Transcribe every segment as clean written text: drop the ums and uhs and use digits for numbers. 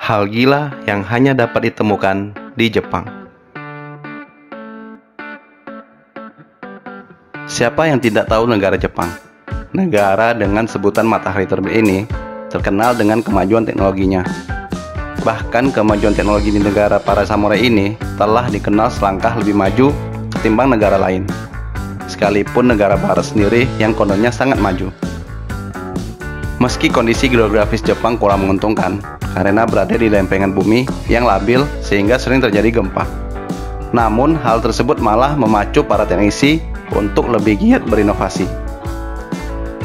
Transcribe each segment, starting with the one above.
Hal gila yang hanya dapat ditemukan di Jepang. Siapa yang tidak tahu negara Jepang? Negara dengan sebutan matahari terbit ini terkenal dengan kemajuan teknologinya. Bahkan kemajuan teknologi di negara para samurai ini telah dikenal selangkah lebih maju ketimbang negara lain. Sekalipun negara barat sendiri yang kononnya sangat maju. Meski kondisi geografis Jepang kurang menguntungkan karena berada di lempengan bumi yang labil sehingga sering terjadi gempa. Namun hal tersebut malah memacu para teknisi untuk lebih giat berinovasi.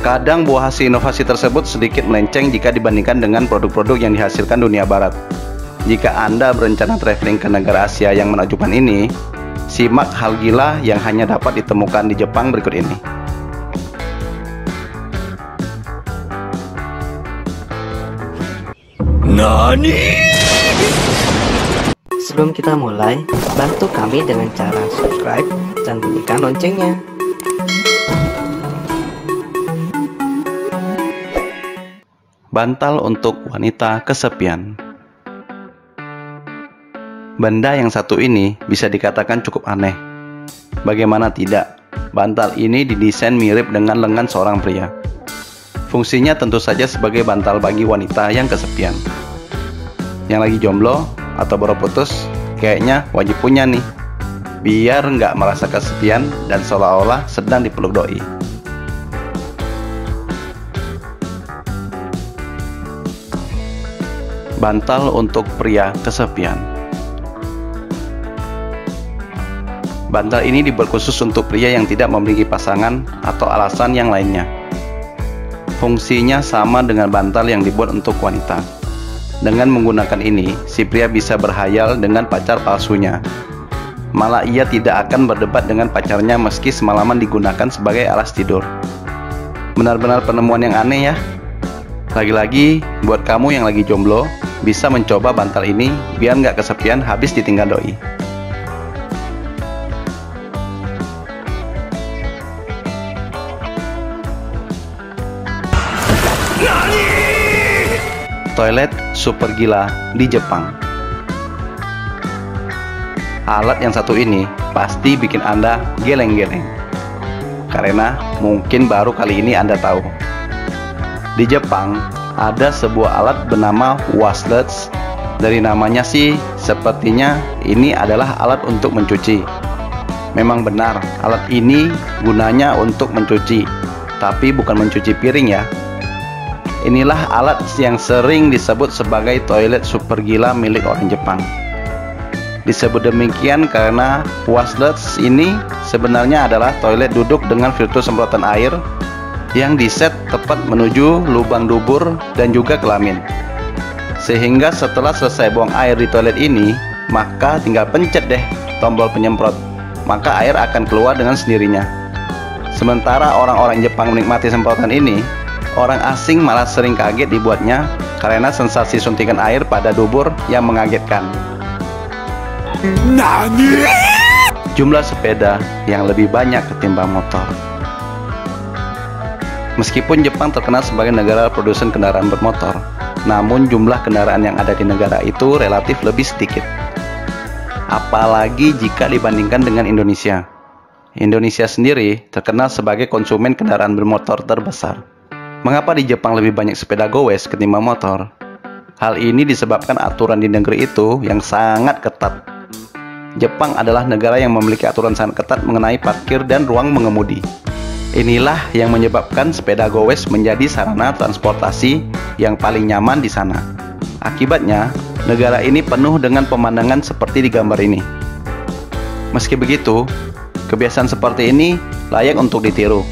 Kadang buah hasil inovasi tersebut sedikit melenceng jika dibandingkan dengan produk-produk yang dihasilkan dunia barat. Jika Anda berencana traveling ke negara Asia yang menakjubkan ini, simak hal gila yang hanya dapat ditemukan di Jepang berikut ini. Nani? Sebelum kita mulai, bantu kami dengan cara subscribe dan bunyikan loncengnya. Bantal untuk wanita kesepian. Benda yang satu ini bisa dikatakan cukup aneh. Bagaimana tidak, bantal ini didesain mirip dengan lengan seorang pria. Fungsinya tentu saja sebagai bantal bagi wanita yang kesepian. Yang lagi jomblo atau baru putus, kayaknya wajib punya nih, biar nggak merasa kesepian dan seolah-olah sedang dipeluk doi. Bantal untuk pria kesepian. Bantal ini dibuat khusus untuk pria yang tidak memiliki pasangan atau alasan yang lainnya. Fungsinya sama dengan bantal yang dibuat untuk wanita. Dengan menggunakan ini, si pria bisa berhayal dengan pacar palsunya. Malah ia tidak akan berdebat dengan pacarnya meski semalaman digunakan sebagai alas tidur. Benar-benar penemuan yang aneh ya. Lagi-lagi, buat kamu yang lagi jomblo, bisa mencoba bantal ini biar nggak kesepian habis ditinggal doi. Toilet super gila di Jepang. Alat yang satu ini pasti bikin Anda geleng-geleng, karena mungkin baru kali ini Anda tahu. Di Jepang ada sebuah alat bernama washlets. Dari namanya sih sepertinya ini adalah alat untuk mencuci. Memang benar, alat ini gunanya untuk mencuci, tapi bukan mencuci piring ya. Inilah alat yang sering disebut sebagai toilet super gila milik orang Jepang. Disebut demikian karena washlets ini sebenarnya adalah toilet duduk dengan filter semprotan air yang diset tepat menuju lubang dubur dan juga kelamin. Sehingga setelah selesai buang air di toilet ini, maka tinggal pencet deh tombol penyemprot, maka air akan keluar dengan sendirinya. Sementara orang-orang Jepang menikmati semprotan ini, orang asing malah sering kaget dibuatnya karena sensasi suntikan air pada dubur yang mengagetkan. Nani? Jumlah sepeda yang lebih banyak ketimbang motor. Meskipun Jepang terkenal sebagai negara produsen kendaraan bermotor, namun jumlah kendaraan yang ada di negara itu relatif lebih sedikit. Apalagi jika dibandingkan dengan Indonesia. Indonesia sendiri terkenal sebagai konsumen kendaraan bermotor terbesar. Mengapa di Jepang lebih banyak sepeda gowes ketimbang motor? Hal ini disebabkan aturan di negeri itu yang sangat ketat. Jepang adalah negara yang memiliki aturan sangat ketat mengenai parkir dan ruang mengemudi. Inilah yang menyebabkan sepeda gowes menjadi sarana transportasi yang paling nyaman di sana. Akibatnya, negara ini penuh dengan pemandangan seperti di gambar ini. Meski begitu, kebiasaan seperti ini layak untuk ditiru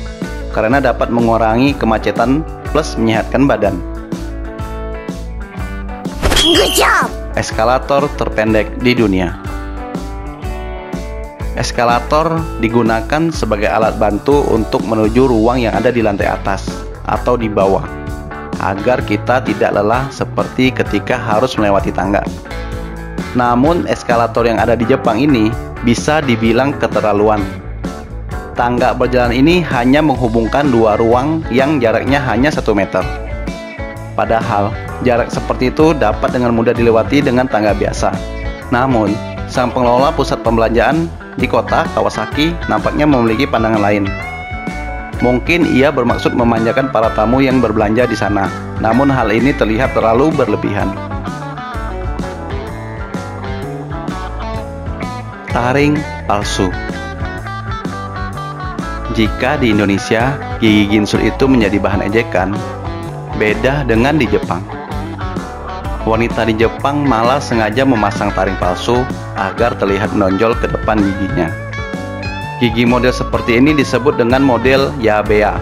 karena dapat mengurangi kemacetan plus menyehatkan badan. Good job! Eskalator terpendek di dunia. Eskalator digunakan sebagai alat bantu untuk menuju ruang yang ada di lantai atas atau di bawah, agar kita tidak lelah seperti ketika harus melewati tangga. Namun eskalator yang ada di Jepang ini bisa dibilang keterlaluan. Tangga berjalan ini hanya menghubungkan dua ruang yang jaraknya hanya 1 meter. Padahal, jarak seperti itu dapat dengan mudah dilewati dengan tangga biasa. Namun, sang pengelola pusat pembelanjaan di kota Kawasaki nampaknya memiliki pandangan lain. Mungkin ia bermaksud memanjakan para tamu yang berbelanja di sana. Namun hal ini terlihat terlalu berlebihan. Taring palsu. Jika di Indonesia gigi ginsul itu menjadi bahan ejekan, beda dengan di Jepang. Wanita di Jepang malah sengaja memasang taring palsu agar terlihat menonjol ke depan giginya. Gigi model seperti ini disebut dengan model yabea,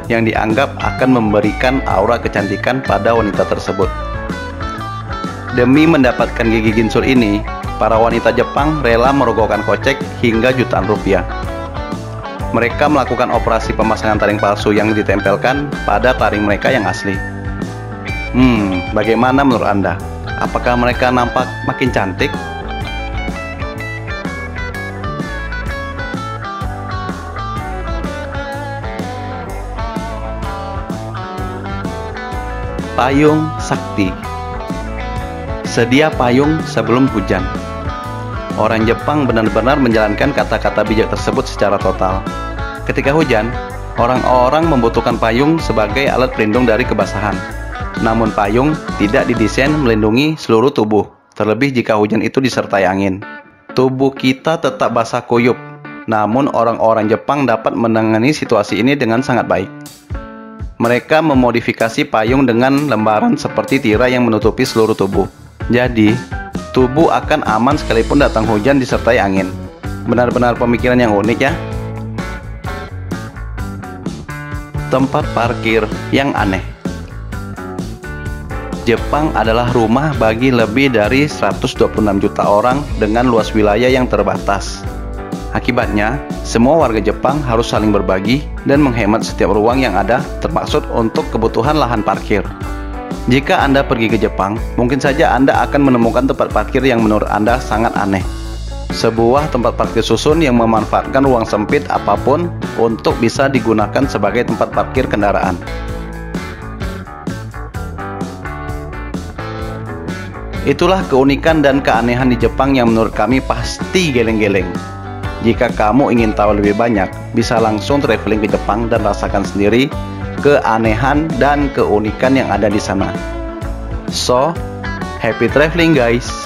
yang dianggap akan memberikan aura kecantikan pada wanita tersebut. Demi mendapatkan gigi ginsul ini, para wanita Jepang rela merogohkan kocek hingga jutaan rupiah. Mereka melakukan operasi pemasangan taring palsu yang ditempelkan pada taring mereka yang asli. Bagaimana menurut Anda? Apakah mereka nampak makin cantik? Payung sakti. Sedia payung sebelum hujan. Orang Jepang benar-benar menjalankan kata-kata bijak tersebut secara total. Ketika hujan, orang-orang membutuhkan payung sebagai alat pelindung dari kebasahan. Namun payung tidak didesain melindungi seluruh tubuh, terlebih jika hujan itu disertai angin. Tubuh kita tetap basah kuyup, namun orang-orang Jepang dapat menangani situasi ini dengan sangat baik. Mereka memodifikasi payung dengan lembaran seperti tirai yang menutupi seluruh tubuh. Jadi, tubuh akan aman sekalipun datang hujan disertai angin. Benar-benar pemikiran yang unik ya. Tempat parkir yang aneh. Jepang adalah rumah bagi lebih dari 126 juta orang dengan luas wilayah yang terbatas. Akibatnya, semua warga Jepang harus saling berbagi dan menghemat setiap ruang yang ada, termaksud untuk kebutuhan lahan parkir. Jika Anda pergi ke Jepang, mungkin saja Anda akan menemukan tempat parkir yang menurut Anda sangat aneh. Sebuah tempat parkir susun yang memanfaatkan ruang sempit apapun untuk bisa digunakan sebagai tempat parkir kendaraan. Itulah keunikan dan keanehan di Jepang yang menurut kami pasti geleng-geleng. Jika kamu ingin tahu lebih banyak, bisa langsung traveling ke Jepang dan rasakan sendiri keanehan dan keunikan yang ada di sana. So, happy traveling guys!